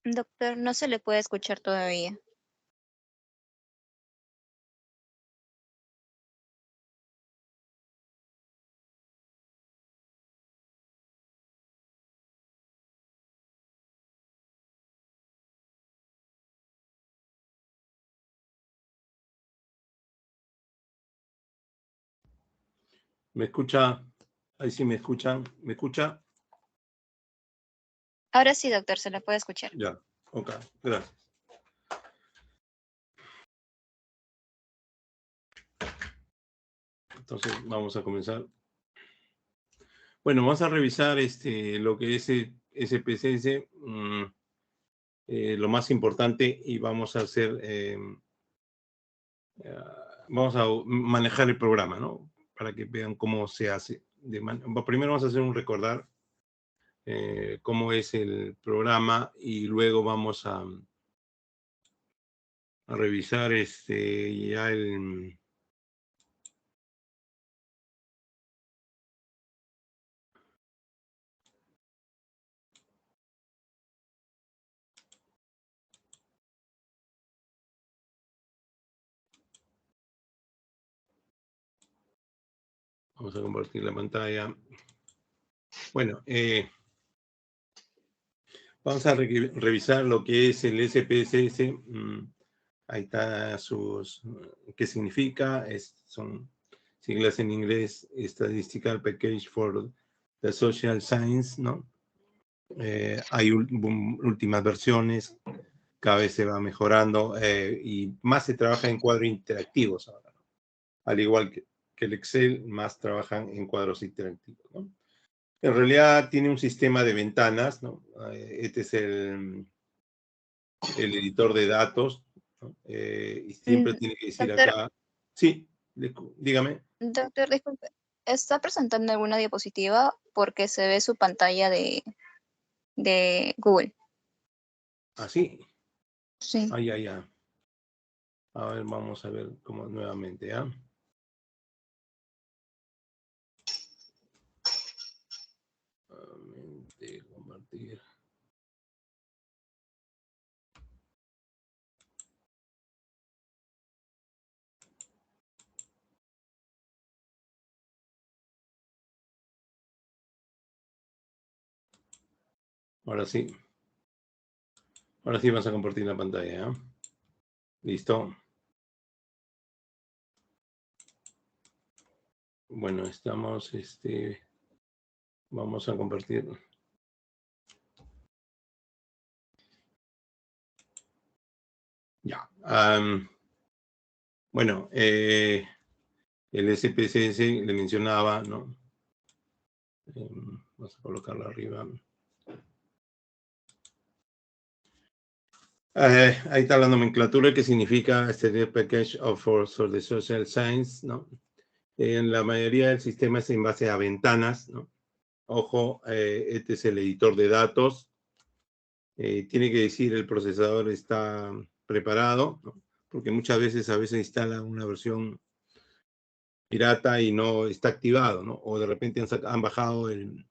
Doctor, no se le puede escuchar todavía. ¿Me escucha? Ahí sí me escuchan. ¿Me escucha? Ahora sí, doctor, se le puede escuchar. Ya, ok, gracias. Entonces vamos a comenzar. Bueno, vamos a revisar lo que es SPSS, lo más importante, y vamos a hacer, vamos a manejar el programa, ¿no? Para que vean cómo se hace. Primero vamos a hacer un recordar cómo es el programa y luego vamos a revisar ya el... Vamos a compartir la pantalla. Bueno, vamos a revisar lo que es el SPSS. Ahí está qué significa. Son siglas en inglés: Statistical Package for the Social Science, ¿no? Hay últimas versiones, cada vez se va mejorando y más se trabaja en cuadros interactivos ahora, ¿no? Al igual que el Excel, más trabajan en cuadros interactivos, ¿no? En realidad tiene un sistema de ventanas, ¿no? Este es el editor de datos, ¿no? Y siempre tiene que decir Doctor, acá, sí, dígame. doctor, disculpe. ¿Está presentando alguna diapositiva? Porque se ve su pantalla de Google. Así, Sí. ya. A ver, vamos a ver cómo nuevamente, ¿ah? Compartir. Ahora sí. Ahora sí vas a compartir la pantalla, ¿ah? Listo. Bueno, estamos, vamos a compartir. Ya. Bueno, el SPSS le mencionaba, ¿no? Vamos a colocarlo arriba. Ahí está la nomenclatura que significa Statistical Package for the Social Science, ¿no? En la mayoría del sistema es en base a ventanas, ¿no? Ojo, este es el editor de datos. Tiene que decir el procesador está preparado, ¿no? Porque muchas veces instala una versión pirata y no está activado, ¿no? O de repente han bajado en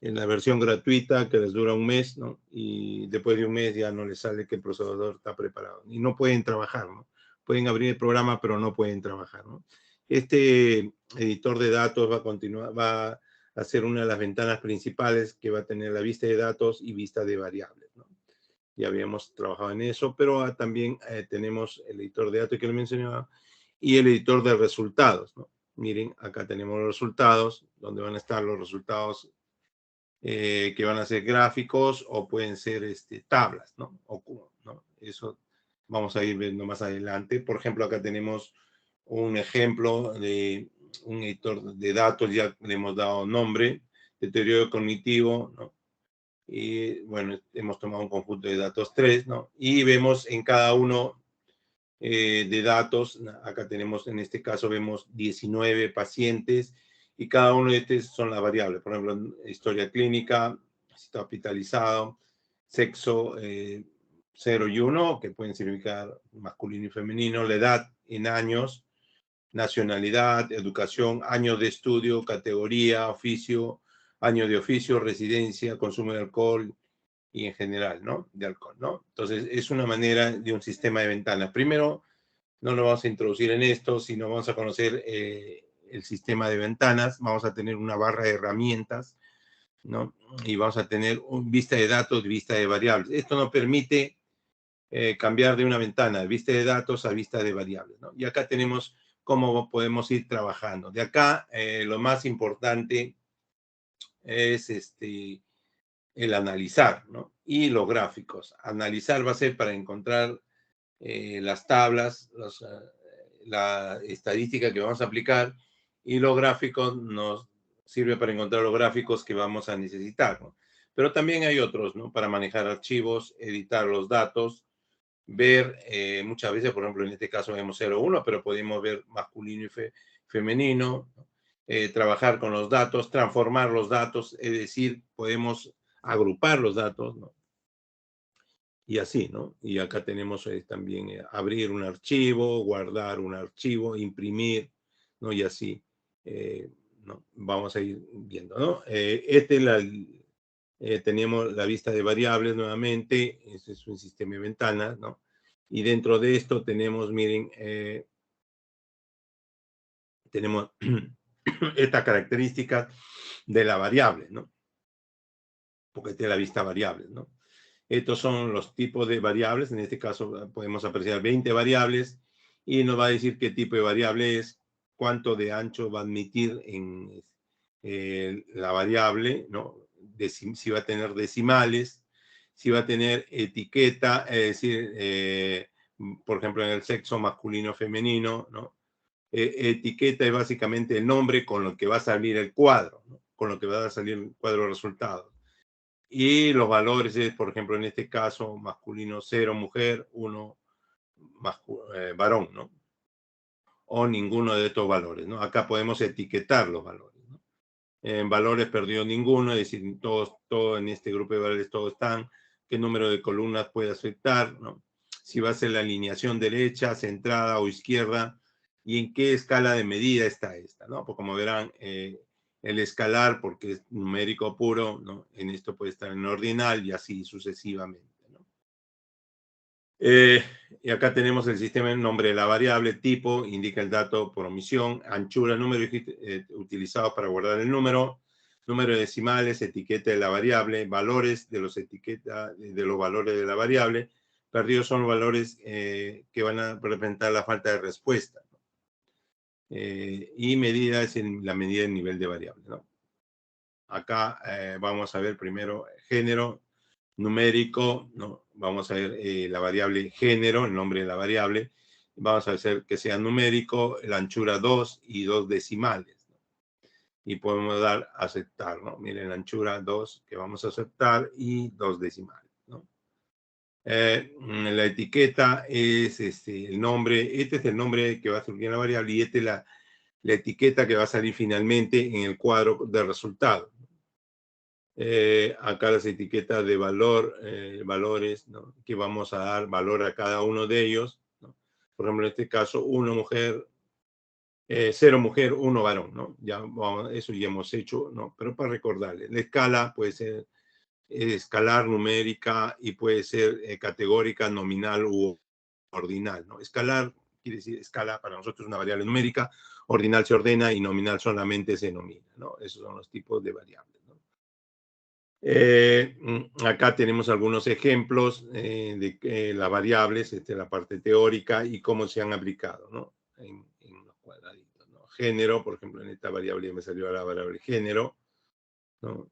la versión gratuita que les dura un mes, ¿no? Y después de un mes ya no les sale que el procesador está preparado. Y no pueden trabajar, ¿no? Pueden abrir el programa, pero no pueden trabajar, ¿no? Este editor de datos va a ser una de las ventanas principales que va a tener la vista de datos y vista de variables, ¿no? Ya habíamos trabajado en eso, pero también tenemos el editor de datos que le mencionaba y el editor de resultados, ¿no? Miren, acá tenemos los resultados, donde van a estar los resultados que van a ser gráficos o pueden ser tablas, ¿no? ¿no? Eso vamos a ir viendo más adelante. Por ejemplo, acá tenemos un ejemplo de un editor de datos, ya le hemos dado nombre, deterioro cognitivo, ¿no? Y bueno, hemos tomado un conjunto de datos 3, ¿no? Y vemos en cada uno de datos, acá tenemos, en este caso vemos 19 pacientes y cada uno de estos son las variables. Por ejemplo, historia clínica, si está hospitalizado, sexo 0 y 1, que pueden significar masculino y femenino, la edad en años, nacionalidad, educación, años de estudio, categoría, oficio, año de oficio, residencia, consumo de alcohol y en general, ¿no? De alcohol, ¿no? Entonces, es una manera de un sistema de ventanas. Primero, no nos vamos a introducir en esto, sino vamos a conocer el sistema de ventanas, vamos a tener una barra de herramientas, ¿no? Y vamos a tener un vista de datos, vista de variables. Esto nos permite cambiar de una ventana de vista de datos a vista de variables, ¿no? Y acá tenemos cómo podemos ir trabajando. De acá, lo más importante es el analizar, ¿no? Y los gráficos. Analizar va a ser para encontrar las tablas, la estadística que vamos a aplicar, y los gráficos nos sirve para encontrar los gráficos que vamos a necesitar, ¿no? Pero también hay otros, ¿no? Para manejar archivos, editar los datos, ver muchas veces, por ejemplo, en este caso vemos 0,1, pero podemos ver masculino y femenino, ¿no? Trabajar con los datos, transformar los datos, es decir, podemos agrupar los datos, ¿no? Y así, ¿no? Y acá tenemos también abrir un archivo, guardar un archivo, imprimir, ¿no? Y así, ¿no? Vamos a ir viendo, ¿no? Tenemos la vista de variables nuevamente, este es un sistema de ventanas, ¿no? Y dentro de esto tenemos, miren, tenemos esta característica de la variable, ¿no? Porque tiene la vista variable, ¿no? Estos son los tipos de variables. En este caso podemos apreciar 20 variables y nos va a decir qué tipo de variable es, cuánto de ancho va a admitir en la variable, ¿no? Si va a tener decimales, si va a tener etiqueta, es decir, por ejemplo, en el sexo masculino o femenino, ¿no? Etiqueta es básicamente el nombre con lo que va a salir el cuadro, ¿no? Con lo que va a salir el cuadro de resultados. Y los valores es, por ejemplo, en este caso, masculino 0, mujer, 1, varón, ¿no? O ninguno de estos valores, ¿no? Acá podemos etiquetar los valores, ¿no? En valores perdió ninguno, es decir, todos en este grupo de valores todos están. ¿Qué número de columnas puede afectar, ¿no? Si va a ser la alineación derecha, centrada o izquierda, y en qué escala de medida está esta, ¿no? Pues como verán, el escalar, porque es numérico puro, ¿no? En esto puede estar en ordinal y así sucesivamente, ¿no? Y acá tenemos el sistema en nombre de la variable, tipo, indica el dato por omisión, anchura, número utilizado para guardar el número de decimales, etiqueta de la variable, valores de los valores de la variable, perdidos son los valores que van a representar la falta de respuesta, ¿no? Y medida es la medida del nivel de variable, ¿no? Acá vamos a ver primero género numérico, ¿no? Vamos a ver la variable género, el nombre de la variable. Vamos a hacer que sea numérico, la anchura 2 y 2 decimales, ¿no? Y podemos dar aceptar, ¿no? Miren, la anchura 2 que vamos a aceptar y 2 decimales, ¿no? La etiqueta es el nombre, este es el nombre que va a surgir en la variable y esta es la etiqueta que va a salir finalmente en el cuadro de resultados. Acá las etiquetas de valores, ¿no? Que vamos a dar valor a cada uno de ellos, ¿no? Por ejemplo, en este caso, 1 mujer, 0 mujer, 1 varón, ¿no? Ya eso ya hemos hecho, ¿no? Pero para recordarles, la escala puede ser escalar, numérica, y puede ser categórica, nominal u ordinal, ¿no? Escalar quiere decir, escala para nosotros es una variable numérica, ordinal se ordena y nominal solamente se nomina, ¿no? Esos son los tipos de variables, ¿no? Acá tenemos algunos ejemplos de las variables, la parte teórica y cómo se han aplicado, ¿no? En los cuadraditos, ¿no? Género, por ejemplo, en esta variable me salió la variable género, ¿no?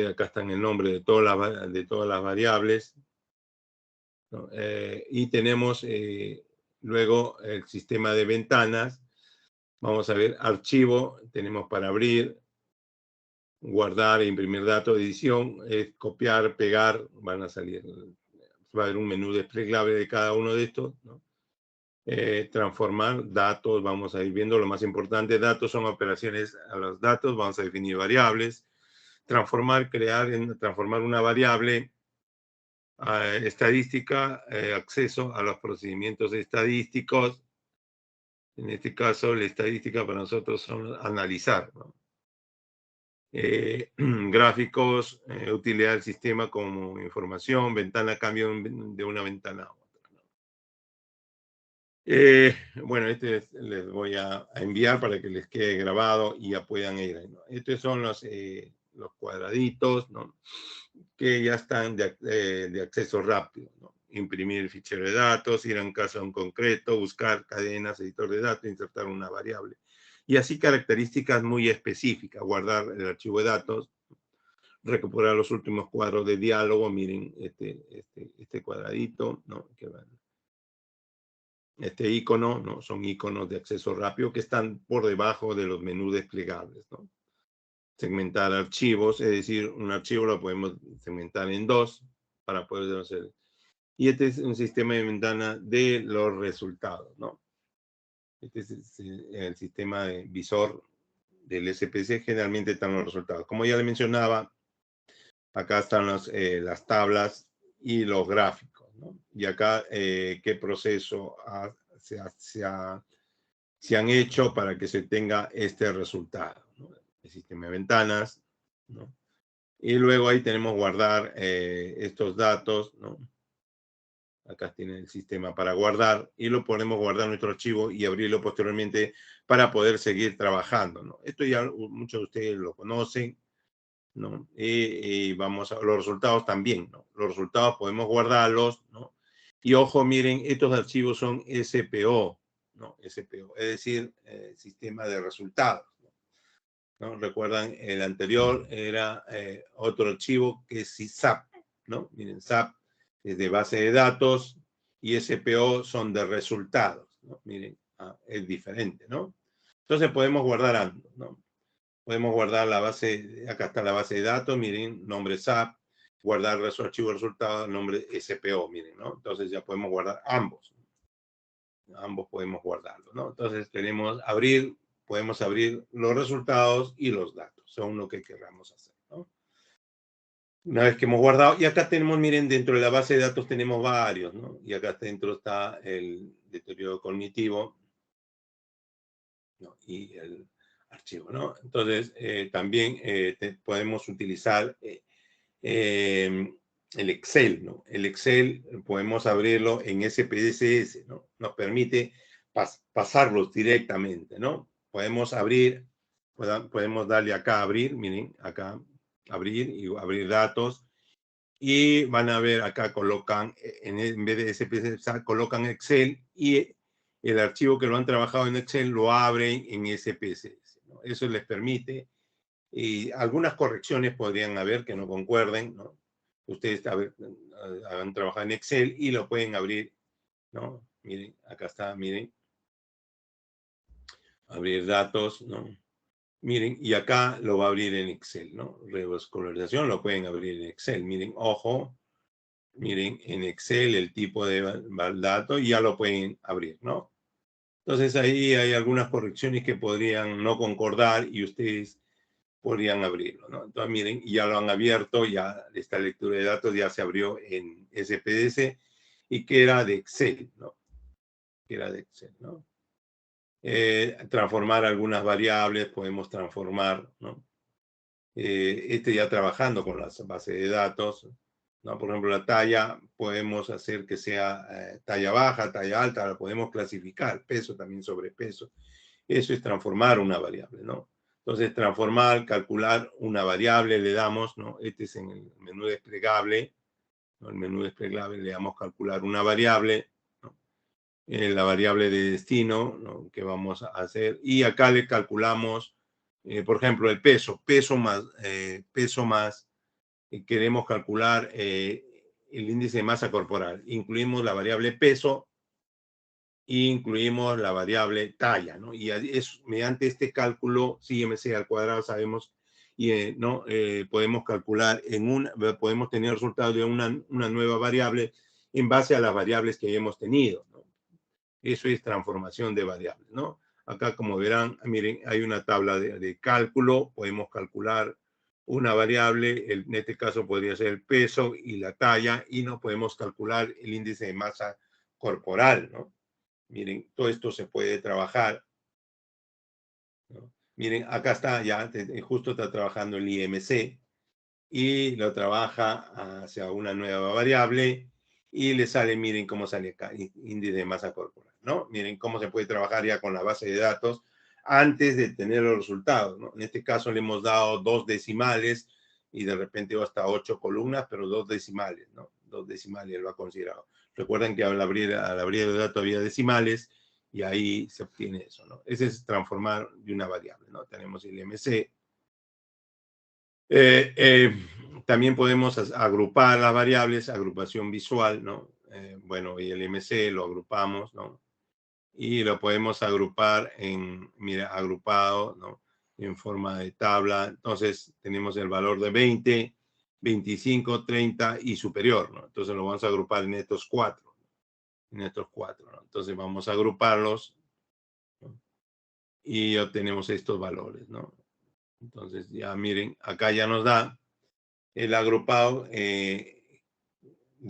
Acá está en el nombre de todas las variables, ¿no? Y tenemos luego el sistema de ventanas. Vamos a ver archivo, tenemos para abrir, guardar e imprimir datos, edición, copiar, pegar, van a salir, va a haber un menú desplegable de cada uno de estos, ¿no? Transformar datos, vamos a ir viendo lo más importante, datos son operaciones a los datos, vamos a definir variables, transformar, transformar una variable estadística, acceso a los procedimientos estadísticos, en este caso la estadística para nosotros son analizar, ¿no? gráficos, utilidad del sistema como información, ventana, cambio de una ventana a otra. Bueno, les voy a enviar para que les quede grabado y ya puedan ir ahí, ¿no? Estos son los cuadraditos, ¿no? Que ya están de acceso rápido, ¿no? Imprimir el fichero de datos, ir a un caso en concreto, buscar cadenas, editor de datos, insertar una variable. Y así características muy específicas, guardar el archivo de datos, recuperar los últimos cuadros de diálogo, miren este cuadradito, ¿no? Este icono, ¿no? Son iconos de acceso rápido que están por debajo de los menús desplegables, ¿no? Segmentar archivos, es decir, un archivo lo podemos segmentar en dos para poder hacer. Y este es un sistema de ventana de los resultados, ¿no? Este es el sistema de visor del SPC, generalmente están los resultados. Como ya le mencionaba, acá están las tablas y los gráficos, ¿no? Y acá qué proceso se han hecho para que se tenga este resultado, ¿no? El sistema de ventanas, ¿no? Y luego ahí tenemos guardar estos datos, ¿no? Acá tiene el sistema para guardar y lo podemos guardar en nuestro archivo y abrirlo posteriormente para poder seguir trabajando, ¿no? Esto ya muchos de ustedes lo conocen, ¿no? Y vamos a los resultados también, ¿no? Los resultados podemos guardarlos, ¿no? Y ojo, miren, estos archivos son SPO, ¿no? SPO, es decir, sistema de resultados, ¿no? Recuerdan, el anterior era otro archivo que es SAP, ¿no? Miren, SAP es de base de datos y SPO son de resultados, ¿no? Miren, es diferente, ¿no? Entonces podemos guardar ambos, ¿no? Podemos guardar la base, acá está la base de datos, miren, nombre SAP, guardar archivo de resultados, nombre SPO, miren, ¿no? Entonces ya podemos guardar ambos. Ambos podemos guardarlos, ¿no? Entonces tenemos abrir, podemos abrir los resultados y los datos, según lo que queramos hacer, ¿no? Una vez que hemos guardado, y acá tenemos, miren, dentro de la base de datos tenemos varios, ¿no? Y acá dentro está el deterioro cognitivo, ¿no? Y el archivo, ¿no? Entonces, también podemos utilizar el Excel, ¿no? El Excel podemos abrirlo en SPSS, ¿no? Nos permite pasarlos directamente, ¿no? Podemos abrir, podemos darle acá a abrir, miren, acá abrir y abrir datos. Y van a ver acá colocan, en vez de SPSS, colocan Excel y el archivo que lo han trabajado en Excel lo abren en SPSS, ¿no? Eso les permite, y algunas correcciones podrían haber que no concuerden, ¿no? Ustedes han trabajado en Excel y lo pueden abrir, ¿no? Miren, acá está, miren. Abrir datos, ¿no? Miren, y acá lo va a abrir en Excel, ¿no? Revascularización lo pueden abrir en Excel. Miren, ojo, miren, en Excel el tipo de dato y ya lo pueden abrir, ¿no? Entonces ahí hay algunas correcciones que podrían no concordar y ustedes podrían abrirlo, ¿no? Entonces miren, ya lo han abierto, ya esta lectura de datos ya se abrió en SPSS y que era de Excel, ¿no? Que era de Excel, ¿no? Transformar algunas variables, podemos transformar, ¿no? Ya trabajando con las bases de datos, ¿no? Por ejemplo, la talla, podemos hacer que sea talla baja, talla alta, la podemos clasificar, peso también sobrepeso. Eso es transformar una variable, ¿no? Entonces, transformar, calcular una variable, le damos, ¿no? Este es en el menú desplegable, ¿no? El menú desplegable le damos calcular una variable, ¿no? La variable de destino, ¿no? Que vamos a hacer, y acá le calculamos, por ejemplo, el peso, peso más, queremos calcular el índice de masa corporal. Incluimos la variable peso e incluimos la variable talla, ¿no? Y es, mediante este cálculo, si MC al cuadrado, sabemos, y ¿no? Podemos calcular podemos tener resultados de una nueva variable en base a las variables que hemos tenido, ¿no? Eso es transformación de variables, ¿no? Acá, como verán, miren, hay una tabla de cálculo, podemos calcular una variable, en este caso podría ser el peso y la talla, y no podemos calcular el índice de masa corporal, ¿no? Miren, todo esto se puede trabajar, ¿no? Miren, acá está ya, justo está trabajando el IMC y lo trabaja hacia una nueva variable y le sale, miren cómo sale acá, índice de masa corporal, ¿no? Miren cómo se puede trabajar ya con la base de datos antes de tener los resultados, ¿no? En este caso le hemos dado 2 decimales y de repente hasta 8 columnas, pero 2 decimales, ¿no? 2 decimales lo ha considerado. Recuerden que al abrir de datos había decimales y ahí se obtiene eso, ¿no? Ese es transformar de una variable, ¿no? Tenemos el MC. También podemos agrupar las variables, agrupación visual, ¿no? Bueno, y el MC lo agrupamos, ¿no? Y lo podemos agrupar en, mira, agrupado, ¿no? En forma de tabla. Entonces, tenemos el valor de 20, 25, 30 y superior, ¿no? Entonces, lo vamos a agrupar en estos 4, ¿no? Entonces, vamos a agruparlos, ¿no? Y obtenemos estos valores, ¿no? Entonces, ya miren, acá ya nos da el agrupado de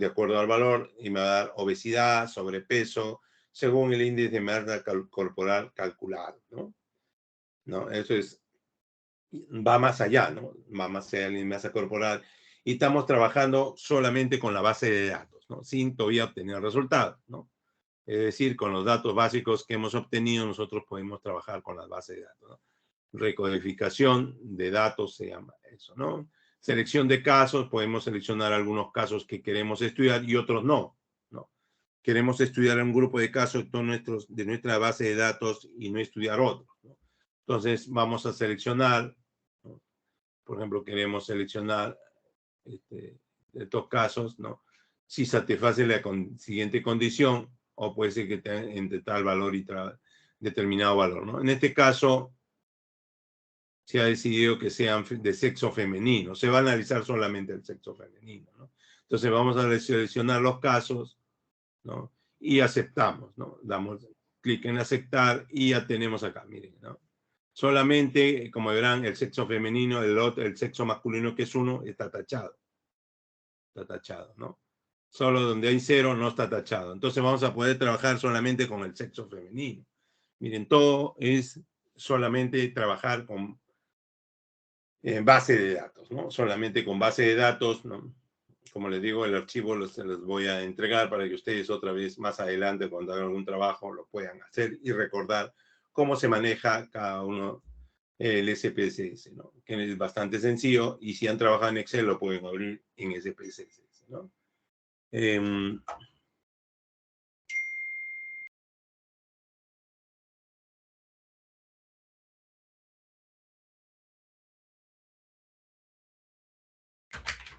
acuerdo al valor y me va a dar obesidad, sobrepeso, según el índice de masa corporal calculado, ¿no? ¿No? Eso es, va más allá, ¿no? Va más allá de la masa corporal. Y estamos trabajando solamente con la base de datos, ¿no? Sin todavía obtener resultados, ¿no? Es decir, con los datos básicos que hemos obtenido, nosotros podemos trabajar con las bases de datos, ¿no? Recodificación de datos se llama eso, ¿no? Selección de casos, podemos seleccionar algunos casos que queremos estudiar y otros no, ¿no? Queremos estudiar un grupo de casos de nuestra base de datos y no estudiar otros, ¿no? Entonces, vamos a seleccionar, ¿no? Por ejemplo, queremos seleccionar estos casos, ¿no? Si satisface la siguiente condición o puede ser que esté entre tal valor y determinado valor, ¿no? En este caso, se ha decidido que sean de sexo femenino. Se va a analizar solamente el sexo femenino, ¿no? Entonces vamos a seleccionar los casos, ¿no? Y aceptamos, ¿no? Damos clic en aceptar y ya tenemos acá, miren, ¿no? Solamente, como verán, el sexo femenino, el sexo masculino que es 1, está tachado. Está tachado, ¿no? Solo donde hay 0 no está tachado. Entonces vamos a poder trabajar solamente con el sexo femenino. Miren, todo es solamente trabajar con base de datos, ¿no? Solamente con base de datos, ¿no? Como les digo, el archivo se los voy a entregar para que ustedes otra vez más adelante, cuando hagan algún trabajo, lo puedan hacer y recordar cómo se maneja cada uno el SPSS, ¿no? Que es bastante sencillo y si han trabajado en Excel lo pueden abrir en SPSS, ¿no?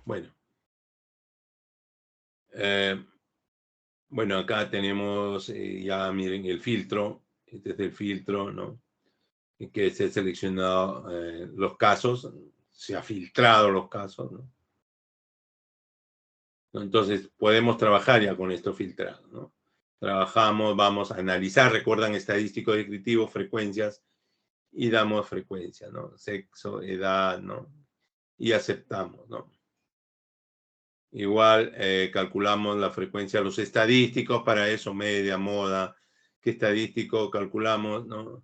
Bueno. Bueno, acá tenemos ya, miren, el filtro. Este es el filtro, ¿no? Que se han seleccionado los casos, se ha filtrado los casos, ¿no? Entonces, podemos trabajar ya con esto filtrado, ¿no? Trabajamos, vamos a analizar, recuerdan estadístico descriptivo, frecuencias, y damos frecuencia, ¿no? Sexo, edad, ¿no? Y aceptamos, ¿no? Igual calculamos la frecuencia de los estadísticos, para eso media, moda, qué estadístico calculamos, ¿no?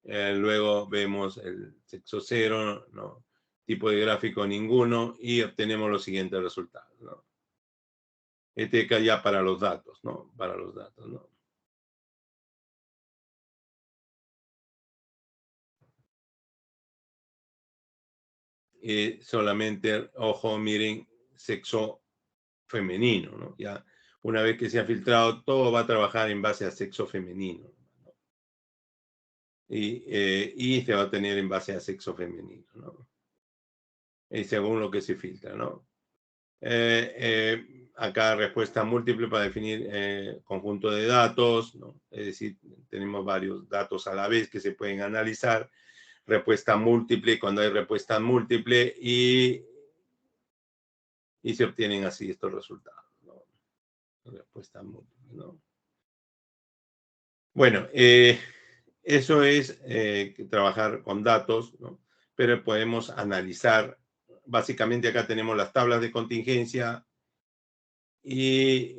Luego vemos el sexo 0, ¿no? Tipo de gráfico ninguno y obtenemos los siguientes resultados, ¿no? Este ya para los datos, ¿no? Para los datos, ¿no? Solamente, ojo, miren, sexo femenino, ¿no? Ya una vez que se ha filtrado, todo va a trabajar en base a sexo femenino, ¿no? Y se va a tener en base a sexo femenino, ¿no? Según lo que se filtra, ¿no? Acá respuesta múltiple para definir conjunto de datos, ¿no? Es decir, tenemos varios datos a la vez que se pueden analizar. Respuesta múltiple, cuando hay respuesta múltiple y se obtienen así estos resultados, ¿no? Respuesta múltiple, ¿no? Bueno, eso es trabajar con datos, ¿no? Pero podemos analizar. Básicamente acá tenemos las tablas de contingencia y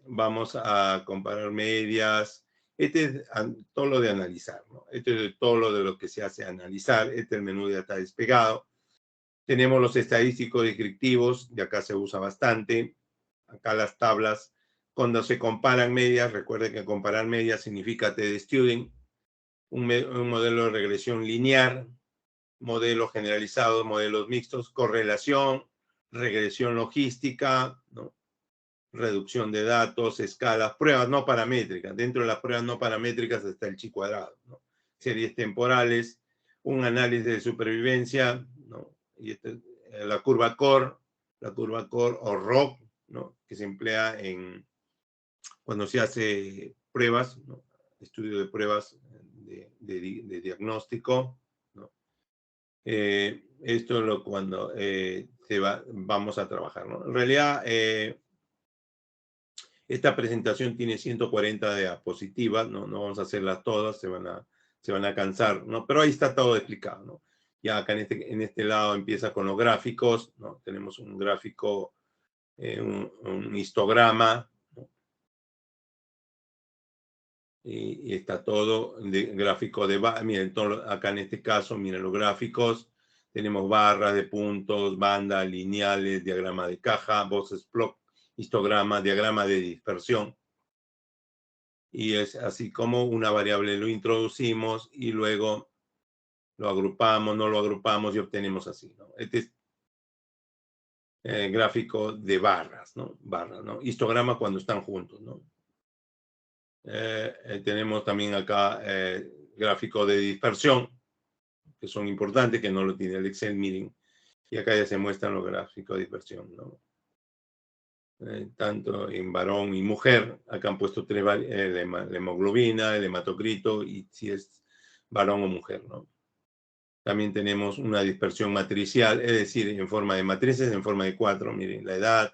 vamos a comparar medias Este es todo lo de analizar, ¿no? Este es todo lo que se hace analizar. Este es el menú ya está despegado. Tenemos los estadísticos descriptivos, y acá se usa bastante. Acá las tablas, cuando se comparan medias, recuerden que comparar medias significa t-student, un modelo de regresión lineal, modelo generalizado, modelos mixtos, correlación, regresión logística, ¿no? Reducción de datos, escalas, pruebas no paramétricas. Dentro de las pruebas no paramétricas está el chi cuadrado, ¿no? Series temporales, un análisis de supervivencia, ¿no? Y la curva core o ROC, ¿no? Que se emplea cuando se hace pruebas, ¿no? Estudio de pruebas de diagnóstico, ¿no? Esto es cuando vamos a trabajar, ¿no? En realidad, esta presentación tiene 140 diapositivas, ¿no? No vamos a hacerlas todas, se van a cansar, ¿no? Pero ahí está todo explicado, ¿no? Ya acá en este lado empieza con los gráficos, ¿no? Tenemos un gráfico, un histograma, ¿no? Y está todo de gráfico miren, acá en este caso, miren los gráficos, tenemos barras de puntos, bandas, lineales, diagrama de caja, boxes, plot, histograma, diagrama de dispersión. Y es así como una variable lo introducimos y luego lo agrupamos, no lo agrupamos y obtenemos así, ¿no? Este es gráfico de barras, ¿no? Histograma cuando están juntos, ¿no? Tenemos también acá gráfico de dispersión, que son importantes, que no lo tiene el Excel, miren. Y acá ya se muestran los gráficos de dispersión, ¿no? Tanto en varón y mujer. Acá han puesto la hemoglobina, el hematocrito y si es varón o mujer, ¿no? También tenemos una dispersión matricial, es decir, en forma de matrices, en forma de 4. Miren, la edad,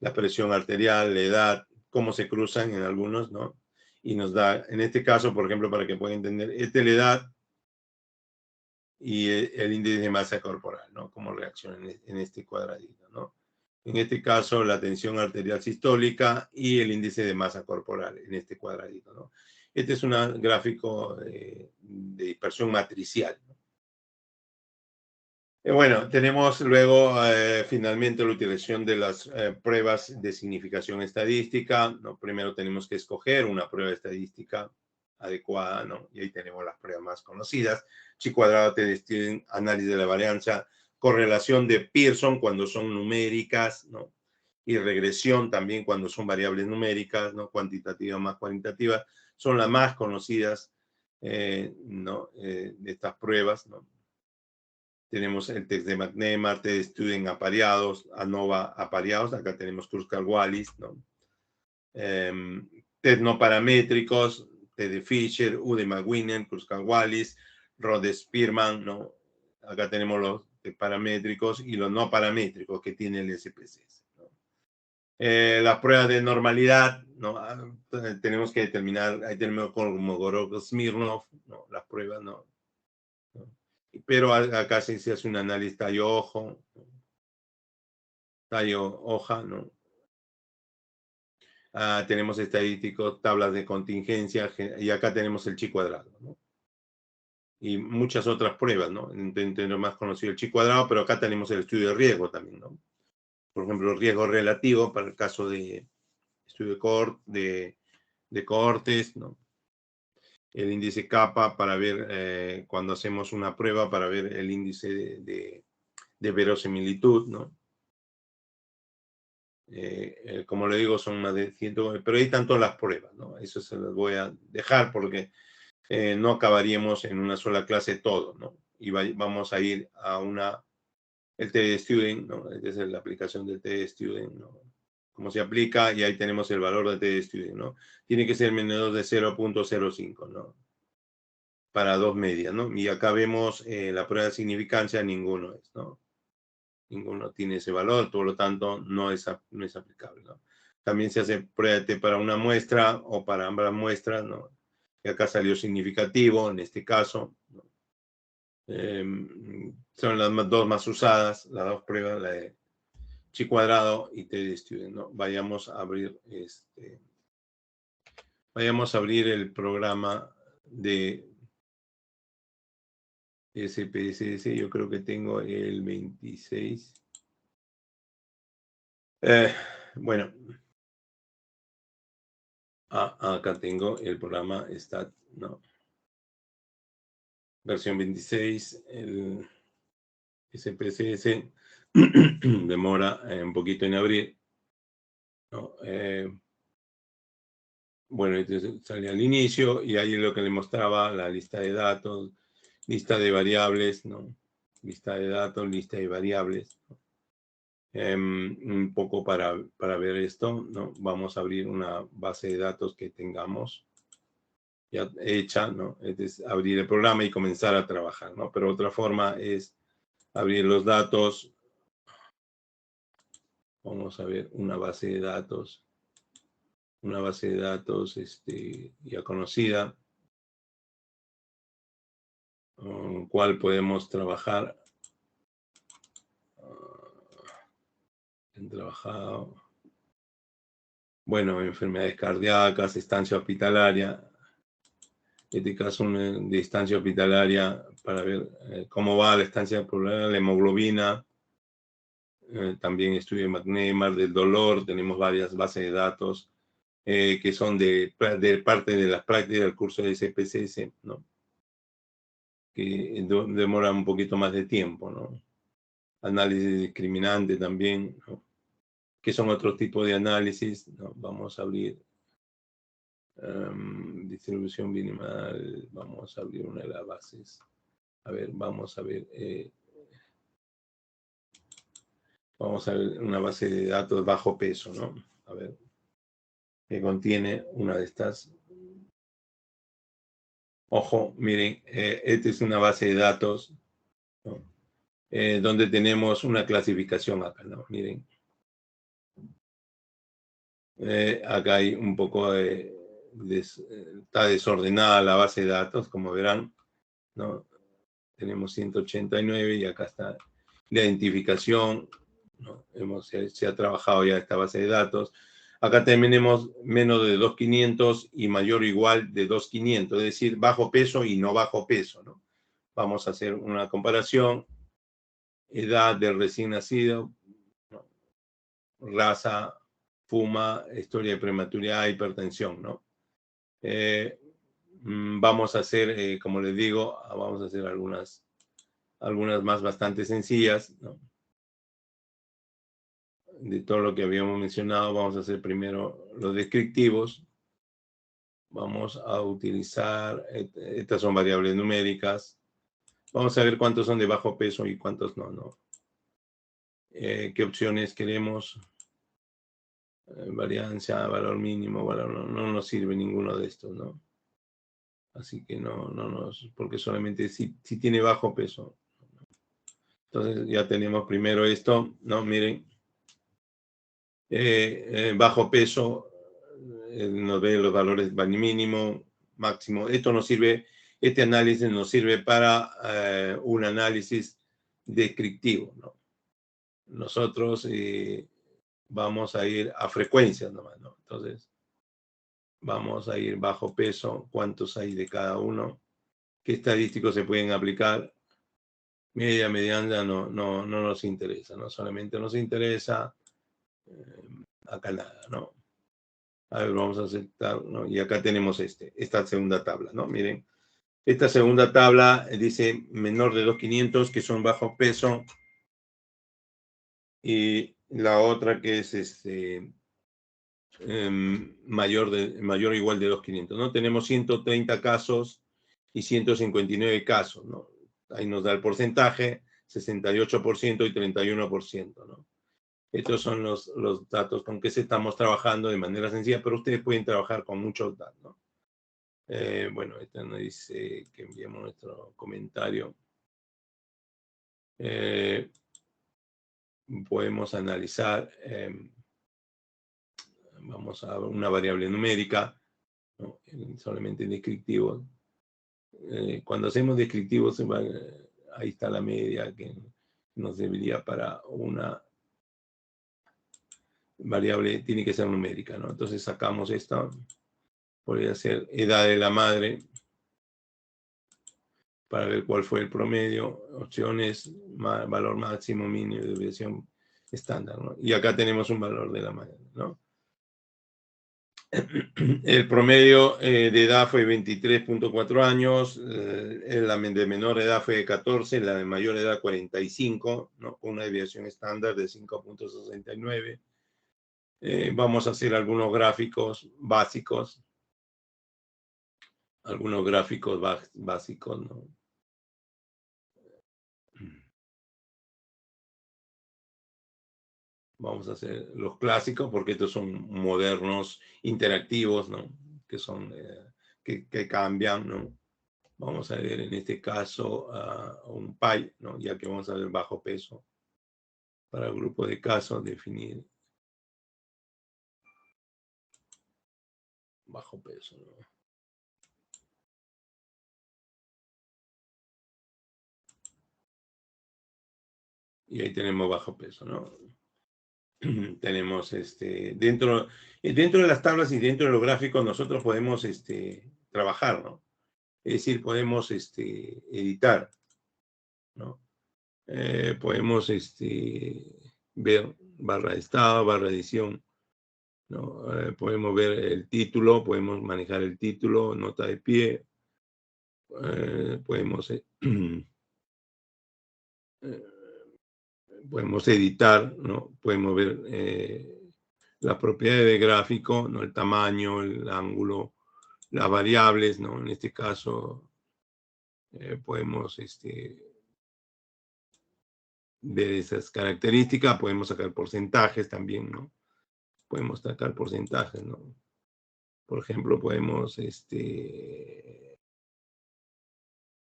la presión arterial, la edad, cómo se cruzan en algunos, ¿no? Y nos da, en este caso, por ejemplo, para que puedan entender, esta es la edad y el índice de masa corporal, ¿no? Cómo reacciona en este cuadradito, ¿no? En este caso, la tensión arterial sistólica y el índice de masa corporal en este cuadradito, ¿no? Este es un gráfico de dispersión matricial, ¿no? Bueno, tenemos luego finalmente la utilización de las pruebas de significación estadística, ¿no? Primero tenemos que escoger una prueba estadística adecuada, ¿no? Y ahí tenemos las pruebas más conocidas. Chi cuadrado, t-student, análisis de la varianza, correlación de Pearson cuando son numéricas, ¿no? Y regresión también cuando son variables numéricas, ¿no? Cuantitativa más cuantitativa, son las más conocidas, ¿no? De estas pruebas, ¿no? Tenemos el test de McNemar, test de Student apareados, ANOVA apareados. Acá tenemos Kruskal-Wallis, ¿no? Test no paramétricos, test de Fisher, U de McWinnen, Kruskal-Wallis, Rode-Spearman, ¿no? Acá tenemos los paramétricos y los no paramétricos que tiene el SPSS, ¿no? Las pruebas de normalidad, ¿no? Tenemos que determinar, ahí tenemos como Gorokov-Smirnov, ¿no? Las pruebas, ¿no? Pero acá se hace un análisis tallo-hoja, ¿no? Tenemos estadísticos, tablas de contingencia, y acá tenemos el chi cuadrado, ¿no? Y muchas otras pruebas, ¿no? Entre más conocido el chi cuadrado, pero acá tenemos el estudio de riesgo también, ¿no? Por ejemplo, el riesgo relativo para el caso de estudio de cohortes, ¿no? El índice kappa para ver cuando hacemos una prueba para ver el índice de verosimilitud, ¿no? Como le digo, son más de 100, pero ahí están todas las pruebas, ¿no? Eso se las voy a dejar porque no acabaríamos en una sola clase todo, ¿no? Y vamos a ir a el t-student, ¿no? Esa es la aplicación del t-student, ¿no? Cómo se aplica, y ahí tenemos el valor del t-student, ¿no? Tiene que ser menor de 0.05, ¿no? Para 2 medias, ¿no? Y acá vemos la prueba de significancia, ninguno es, ¿no? Ninguno tiene ese valor, por lo tanto no es aplicable, ¿no? También se hace prueba de T para una muestra o para ambas muestras, ¿no? Y acá salió significativo en este caso, ¿no? Son las dos más usadas, las dos pruebas, la de chi cuadrado y t-student, ¿no? Vayamos a abrir vayamos a abrir el programa de SPSS. Yo creo que tengo el 26. Bueno, acá tengo el programa Stat, ¿no? Versión 26, el SPSS demora un poquito en abrir, ¿no? Bueno, entonces sale al inicio y ahí es lo que le mostraba, la lista de datos, lista de variables, ¿no? Lista de datos, lista de variables. Un poco para ver esto, ¿no? Vamos a abrir una base de datos que tengamos ya hecha, ¿no? Es abrir el programa y comenzar a trabajar, ¿no? Pero otra forma es abrir los datos. Vamos a ver una base de datos. Una base de datos ya conocida, con cual podemos trabajar. Han trabajado, bueno, enfermedades cardíacas, estancia hospitalaria. En este caso, de estancia hospitalaria, para ver cómo va la estancia hospitalaria, la hemoglobina. También estudio de McNemar, del dolor. Tenemos varias bases de datos que son de parte de las prácticas del curso de SPSS, ¿no? Que demora un poquito más de tiempo, ¿no? Análisis discriminante también, ¿no? Que son otro tipo de análisis, ¿no? Vamos a abrir distribución minimal, vamos a abrir una de las bases. A ver, vamos a ver una base de datos bajo peso, ¿no? A ver, que contiene una de estas. Ojo, miren, esta es una base de datos, ¿no? Donde tenemos una clasificación acá, ¿no? Miren. Acá hay un poco está desordenada la base de datos, como verán, ¿no? Tenemos 189 y acá está la identificación, ¿no? Se ha trabajado ya esta base de datos. Acá tenemos menos de 2.500 y mayor o igual de 2.500, es decir, bajo peso y no bajo peso, ¿no? Vamos a hacer una comparación. Edad del recién nacido, ¿no? Raza, fuma, historia de prematuridad, hipertensión, ¿no? Vamos a hacer, como les digo, vamos a hacer algunas más bastante sencillas, ¿no? De todo lo que habíamos mencionado, vamos a hacer primero los descriptivos. Vamos a utilizar, estas son variables numéricas. Vamos a ver cuántos son de bajo peso y cuántos no, ¿no? ¿Qué opciones queremos? Variancia, valor mínimo, valor, no nos sirve ninguno de estos, ¿no? Así que no nos, porque solamente si tiene bajo peso. Entonces ya tenemos primero esto, ¿no? Miren, bajo peso, nos ve los valores mínimo, máximo. Esto nos sirve, este análisis nos sirve para un análisis descriptivo, ¿no? Nosotros vamos a ir a frecuencias nomás, ¿no? Entonces, vamos a ir bajo peso, cuántos hay de cada uno, qué estadísticos se pueden aplicar. Media, mediana, no nos interesa, ¿no? Solamente nos interesa acá nada, ¿no? A ver, vamos a aceptar, ¿no? Y acá tenemos esta segunda tabla, ¿no? Miren, esta segunda tabla dice menor de 2.500, que son bajo peso, y la otra que es mayor o igual de 2.500, ¿no? Tenemos 130 casos y 159 casos, ¿no? Ahí nos da el porcentaje, 68% y 31%, ¿no? Estos son los datos con que estamos trabajando de manera sencilla, pero ustedes pueden trabajar con muchos datos, ¿no? Bueno, este nos dice que enviamos nuestro comentario. Podemos analizar, vamos a una variable numérica, ¿no? Solamente en descriptivos. Cuando hacemos descriptivos, ahí está la media que nos serviría para una variable, tiene que ser numérica, ¿no? Entonces sacamos esta Podría ser edad de la madre, para ver cuál fue el promedio, opciones, valor máximo, mínimo, desviación estándar, ¿no? Y acá tenemos un valor de la madre, ¿no? El promedio de edad fue 23.4 años, la de menor edad fue de 14, la de mayor edad 45, ¿no? Con una desviación estándar de 5.69. Vamos a hacer algunos gráficos básicos, básicos, ¿no? Vamos a hacer los clásicos porque estos son modernos, interactivos, ¿no? Que son, que cambian, ¿no? Vamos a ver en este caso un pi, ¿no? Ya que vamos a ver bajo peso. Para el grupo de casos, definir bajo peso, ¿no? Y ahí tenemos bajo peso, ¿no? Tenemos dentro de las tablas y dentro de los gráficos nosotros podemos trabajar, ¿no? Es decir, podemos editar, ¿no? Podemos ver barra de estado, barra de edición, ¿no? Podemos ver el título, podemos manejar el título, nota de pie, podemos podemos editar, ¿no? Podemos ver las propiedades del gráfico, ¿no? El tamaño, el ángulo, las variables, ¿no? En este caso podemos ver esas características, podemos sacar porcentajes también, ¿no? Podemos sacar porcentajes, ¿no? Por ejemplo, podemos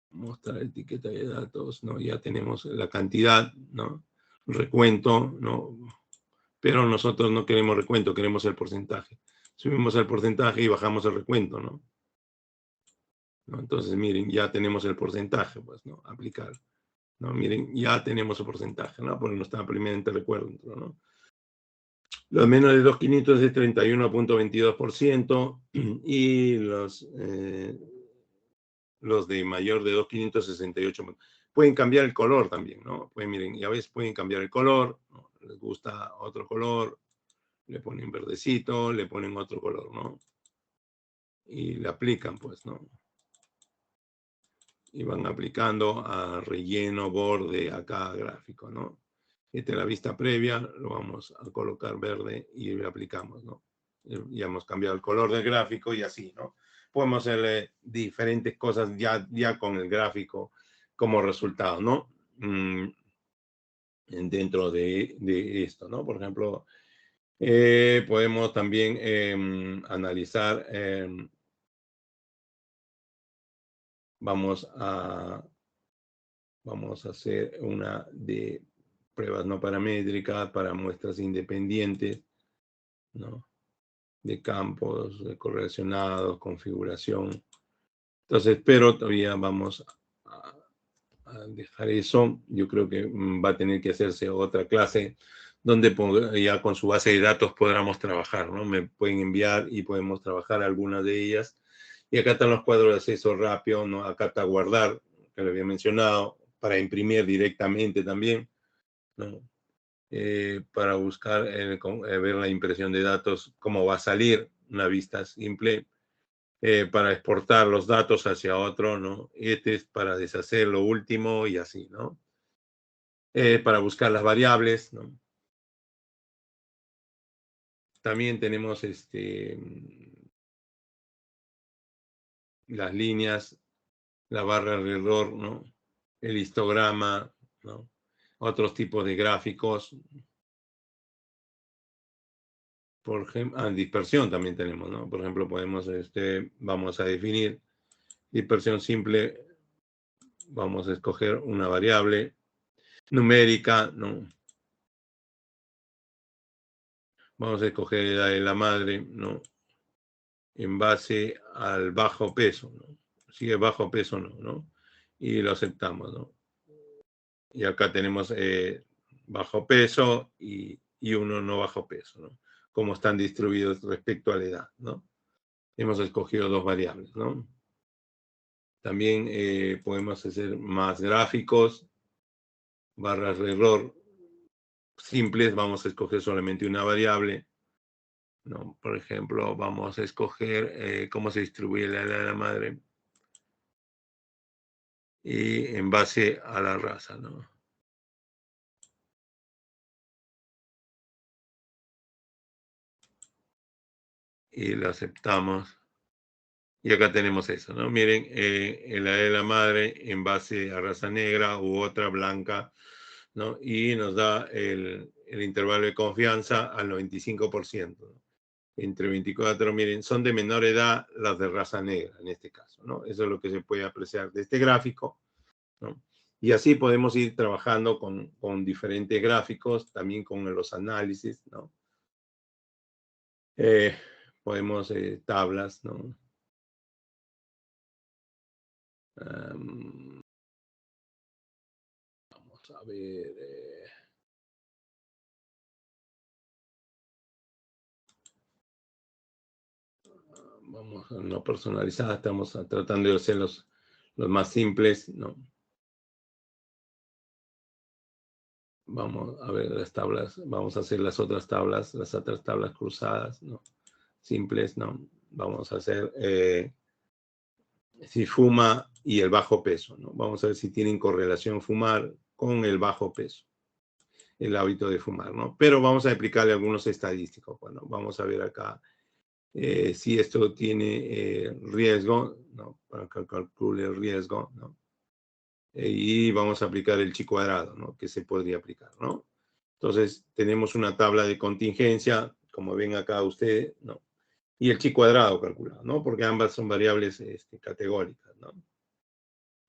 mostrar etiqueta de datos, ¿no? Ya tenemos la cantidad, ¿no? Recuento, ¿no? Pero nosotros no queremos recuento, queremos el porcentaje. Subimos el porcentaje y bajamos el recuento, ¿no? Entonces, miren, ya tenemos el porcentaje, pues, ¿no? Aplicar. ¿No? Miren, ya tenemos el porcentaje, ¿no? Porque no está primeramente recuerdo, ¿no? Los menos de 2.500 es 31.22% y los de mayor de 2.500, 68. Pueden cambiar el color también, ¿no? Pues miren, y a veces pueden cambiar el color, ¿no? Les gusta otro color, le ponen verdecito, le ponen otro color, ¿no? Y le aplican, pues, ¿no? Y van aplicando a relleno, borde, a cada gráfico, ¿no? Esta es la vista previa, lo vamos a colocar verde y le aplicamos, ¿no? Ya hemos cambiado el color del gráfico y así, ¿no? Podemos hacerle diferentes cosas ya con el gráfico como resultado, ¿no? Dentro de esto, ¿no? Por ejemplo, podemos también analizar, vamos a hacer una de pruebas no paramétricas para muestras independientes, ¿no? De campos correlacionados, configuración. Entonces, pero todavía vamos a dejar eso. Yo creo que va a tener que hacerse otra clase donde ya con su base de datos podamos trabajar, ¿no? Me pueden enviar y podemos trabajar algunas de ellas. Y acá están los cuadros de acceso rápido, ¿no? Acá está guardar, que lo había mencionado, para imprimir directamente también, ¿no? Para buscar, ver la impresión de datos, cómo va a salir una vista simple, para exportar los datos hacia otro, ¿no? Este es para deshacer lo último y así, ¿no? Para buscar las variables, ¿no? También tenemos las líneas, la barra alrededor, ¿no? El histograma, ¿no? Otros tipos de gráficos. Por ejemplo, dispersión también tenemos, ¿no? Por ejemplo, podemos, vamos a definir dispersión simple, vamos a escoger una variable numérica, ¿no? Vamos a escoger edad de la madre, ¿no? En base al bajo peso, ¿no? Si es bajo peso, no, ¿no? Y lo aceptamos, ¿no? Y acá tenemos bajo peso y uno no bajo peso, ¿no? Cómo están distribuidos respecto a la edad, ¿no? hemos escogido dos variables, ¿no? También podemos hacer más gráficos, barras de error simples, vamos a escoger solamente una variable, ¿no? Por ejemplo, vamos a escoger cómo se distribuye la edad de la madre y en base a la raza, ¿no? Y lo aceptamos. Y acá tenemos eso, ¿no? Miren, la edad de la madre en base a raza negra u otra blanca, ¿no? Y nos da el intervalo de confianza al 95%, ¿no? Entre 24, miren, son de menor edad las de raza negra, en este caso, ¿no? Eso es lo que se puede apreciar de este gráfico, ¿no? Y así podemos ir trabajando con diferentes gráficos, también con los análisis, ¿no? Podemos tablas, ¿no? Vamos a ver. Vamos a no personalizada, estamos tratando de hacer los más simples, ¿no? Vamos a ver las tablas, vamos a hacer las otras tablas cruzadas, ¿no? Simples, ¿no? Vamos a hacer si fuma y el bajo peso, ¿no? Vamos a ver si tienen correlación fumar con el bajo peso, el hábito de fumar, ¿no? Pero vamos a aplicarle algunos estadísticos. Bueno, vamos a ver acá si esto tiene riesgo, ¿no? Para que calcule el riesgo, ¿no? Y vamos a aplicar el chi cuadrado, ¿no? Que se podría aplicar, ¿no? Entonces, tenemos una tabla de contingencia, como ven acá ustedes, ¿no? Y el chi cuadrado calculado, ¿no? Porque ambas son variables categóricas, ¿no?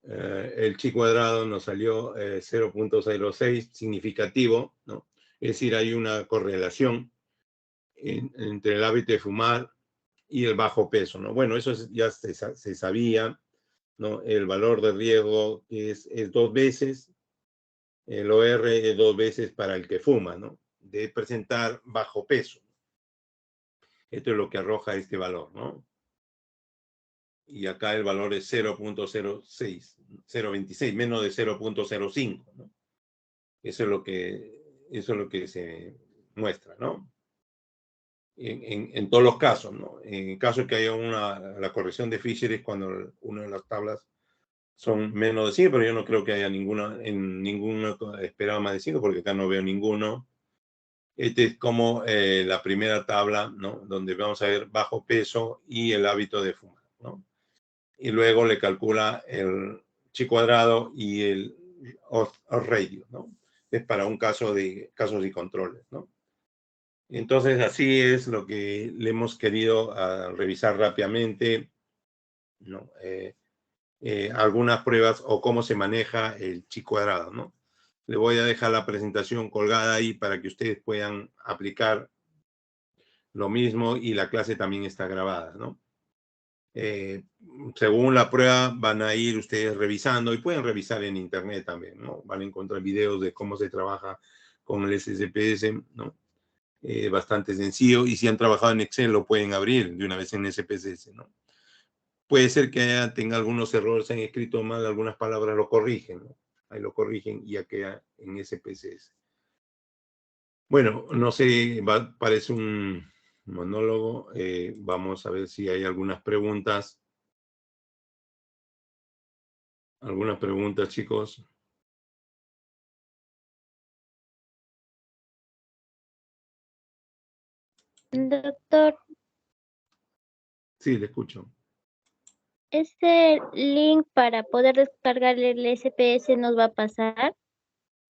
El chi cuadrado nos salió 0.06, significativo, ¿no? Es decir, hay una correlación entre el hábito de fumar y el bajo peso, ¿no? Bueno, eso ya se sabía, ¿no? El valor de riesgo es 2 veces, el OR es 2 veces para el que fuma, ¿no? De presentar bajo peso. Esto es lo que arroja este valor, ¿no? Y acá el valor es 0.06, 0.26, menos de 0.05, ¿no? Eso es lo que se muestra, ¿no? En todos los casos, ¿no? En caso que haya la corrección de Fisher es cuando una de las tablas son menos de 5, pero yo no creo que haya ninguna esperaba más de 5, porque acá no veo ninguno. Este es como la primera tabla, ¿no? Donde vamos a ver bajo peso y el hábito de fumar, ¿no? Y luego le calcula el chi cuadrado y el odds ratio, ¿no? Es para un casos y controles, ¿no? Entonces, así es lo que le hemos querido revisar rápidamente, ¿no? Algunas pruebas o cómo se maneja el chi cuadrado, ¿no? Le voy a dejar la presentación colgada ahí para que ustedes puedan aplicar lo mismo y la clase también está grabada, ¿no? Según la prueba van a ir ustedes revisando y pueden revisar en internet también, ¿no? Van a encontrar videos de cómo se trabaja con el SPSS, ¿no? Bastante sencillo, y si han trabajado en Excel lo pueden abrir de una vez en SPSS, ¿no? Puede ser que tenga algunos errores, se han escrito mal algunas palabras, lo corrigen, ¿no? Ahí lo corrigen y ya queda en SPSS. Bueno, no sé, parece un monólogo. Vamos a ver si hay algunas preguntas. ¿Algunas preguntas, chicos? Doctor, Sí, le escucho. ¿ese link para poder descargar el SPS nos va a pasar?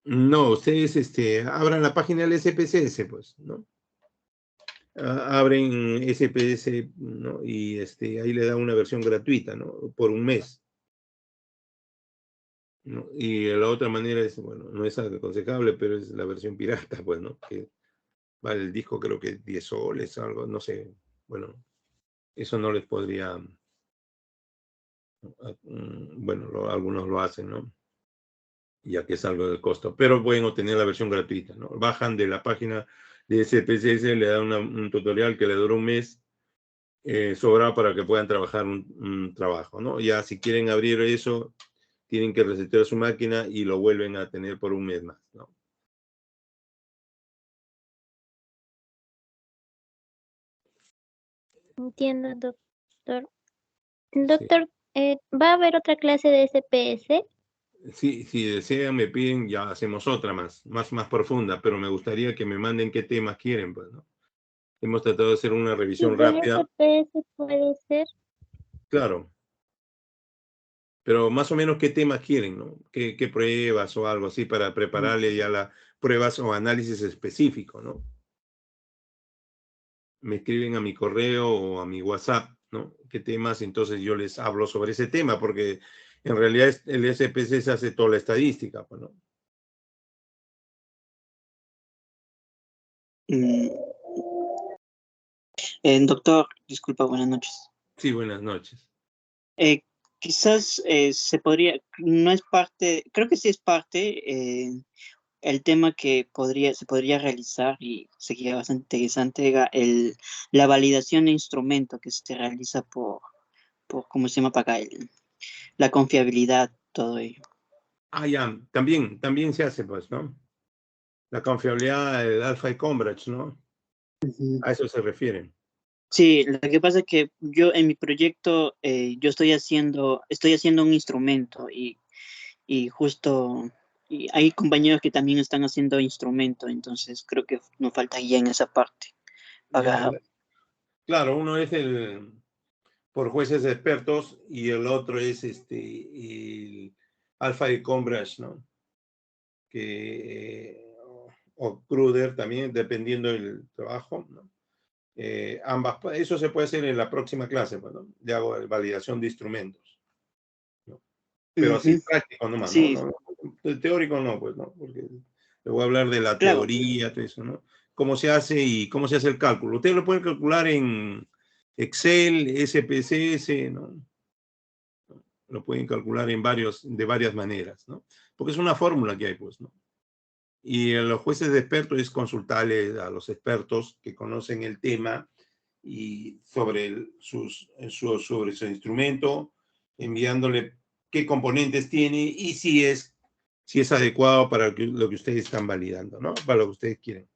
No, ustedes abran la página del SPSS, pues, ¿no? Abren SPS, ¿no? Y ahí le da una versión gratuita, ¿no? Por un mes, ¿no? Y la otra manera es, bueno, no es aconsejable, pero es la versión pirata, pues, ¿no? Que vale el disco, creo que 10 soles, algo, no sé. Bueno, eso no les podría, bueno, algunos lo hacen, ¿no? Ya que es algo del costo, pero pueden obtener la versión gratuita, ¿no? Bajan de la página de SPSS, le dan un tutorial que le dura un mes sobrado para que puedan trabajar un trabajo, ¿no? Ya si quieren abrir eso, tienen que resetear su máquina y lo vuelven a tener por un mes más, ¿no? Entiendo, doctor. Sí. Doctor, ¿va a haber otra clase de SPS? Sí, si desean, me piden, ya hacemos otra más profunda, pero me gustaría que me manden qué temas quieren, pues, ¿no? Hemos tratado de hacer una Sí, revisión del rápida, SPS puede ser. claro, pero más o menos qué temas quieren, ¿no? ¿Qué pruebas o algo así para prepararle ya las pruebas o análisis específico, ¿no? Me escriben a mi correo o a mi WhatsApp, ¿no? ¿Qué temas? Entonces yo les hablo sobre ese tema, porque en realidad el SPC se hace toda la estadística, pues, ¿no? Doctor, disculpa, buenas noches. Sí, buenas noches. Quizás se podría, no es parte, creo que sí es parte, el tema que se podría realizar y sería bastante interesante era la validación de instrumento que se realiza por ¿cómo se llama para acá? La confiabilidad, todo ello. Ah, ya, también se hace, pues, ¿no? La confiabilidad del Alpha y Cambridge, ¿no? A eso se refieren. Sí, lo que pasa es que yo en mi proyecto yo estoy haciendo un instrumento y justo y hay compañeros que también están haciendo instrumento, entonces creo que nos falta guía en esa parte. Ya, claro, uno es por jueces expertos y el otro es el Alpha y Cambridge, ¿no? O Kruder también, dependiendo del trabajo, ¿no? Ambas, eso se puede hacer en la próxima clase, pues, ¿no? Ya hago validación de instrumentos, ¿no? Pero así práctico nomás, ¿no? Sí, Teórico no, pues, ¿no? Porque le voy a hablar de la claro. teoría, todo eso, ¿no? Cómo se hace y cómo se hace el cálculo. Ustedes lo pueden calcular en Excel, SPSS, ¿no? Lo pueden calcular de varias maneras, ¿no? Porque es una fórmula que hay, pues, ¿no? Y los jueces de expertos es consultarle a los expertos que conocen el tema y sobre su instrumento, enviándole qué componentes tiene y si es adecuado para lo que ustedes están validando, ¿no? Para lo que ustedes quieren.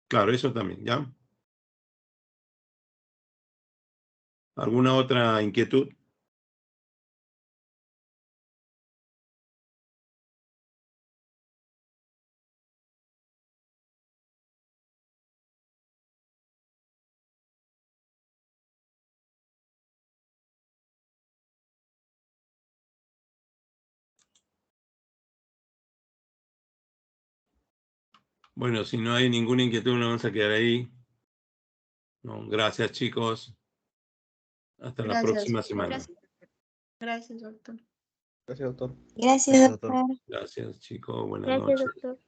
Claro, eso también, ¿ya? ¿Alguna otra inquietud? Bueno, si no hay ninguna inquietud, nos vamos a quedar ahí. No, gracias, chicos. Hasta la próxima semana. Gracias, doctor. Gracias, doctor. Gracias, doctor. Gracias, chicos. Buenas Gracias, noches. doctor.